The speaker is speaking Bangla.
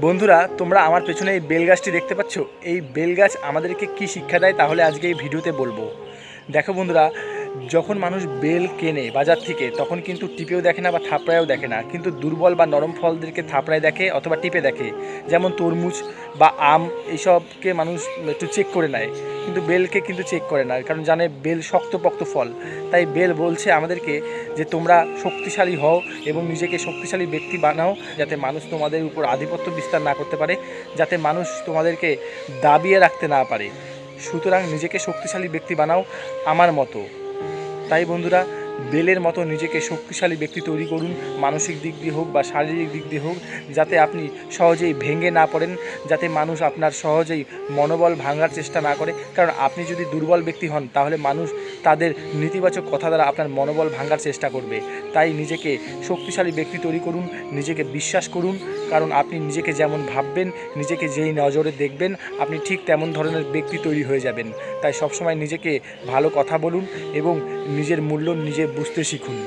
বন্ধুরা, তোমরা আমার পেছনে এই বেল গাছটি দেখতে পাচ্ছ। এই বেল গাছ আমাদেরকে কি শিক্ষা দেয় তাহলে আজকে এই ভিডিওতে বলবো। দেখো বন্ধুরা, যখন মানুষ বেল কেনে বাজার থেকে তখন কিন্তু টিপেও দেখে না বা থাপড়ায়ও দেখে না, কিন্তু দুর্বল বা নরম ফলদেরকে থাপড়ায় দেখে অথবা টিপে দেখে। যেমন তরমুজ বা আম, এইসবকে মানুষ একটু চেক করে নেয়, কিন্তু বেলকে কিন্তু চেক করে না, কারণ জানে বেল শক্তপোক্ত ফল। তাই বেল বলছে আমাদেরকে যে তোমরা শক্তিশালী হও এবং নিজেকে শক্তিশালী ব্যক্তি বানাও, যাতে মানুষ তোমাদের উপর আধিপত্য বিস্তার না করতে পারে, যাতে মানুষ তোমাদেরকে দাবিয়ে রাখতে না পারে। সুতরাং নিজেকে শক্তিশালী ব্যক্তি বানাও আমার মতো। তাই বন্ধুরা, বেলের মতো নিজেকে শক্তিশালী ব্যক্তি তৈরি করুন, মানসিক দিক দিয়ে হোক বা শারীরিক দিক দিয়ে হোক, যাতে আপনি সহজেই ভেঙে না পড়েন, যাতে মানুষ আপনার সহজেই মনোবল ভাঙার চেষ্টা না করে। কারণ আপনি যদি দুর্বল ব্যক্তি হন তাহলে মানুষ তাদের নেতিবাচক কথা দ্বারা আপনার মনোবল ভাঙার চেষ্টা করবে। তাই নিজেকে শক্তিশালী ব্যক্তি তৈরি করুন, নিজেকে বিশ্বাস করুন, কারণ আপনি নিজেকে যেমন ভাববেন, নিজেকে যেই নজরে দেখবেন, আপনি ঠিক তেমন ধরনের ব্যক্তি তৈরি হয়ে যাবেন। তাই সবসময় নিজেকে ভালো কথা বলুন এবং নিজের মূল্য নিজে বুঝতে শিখুন।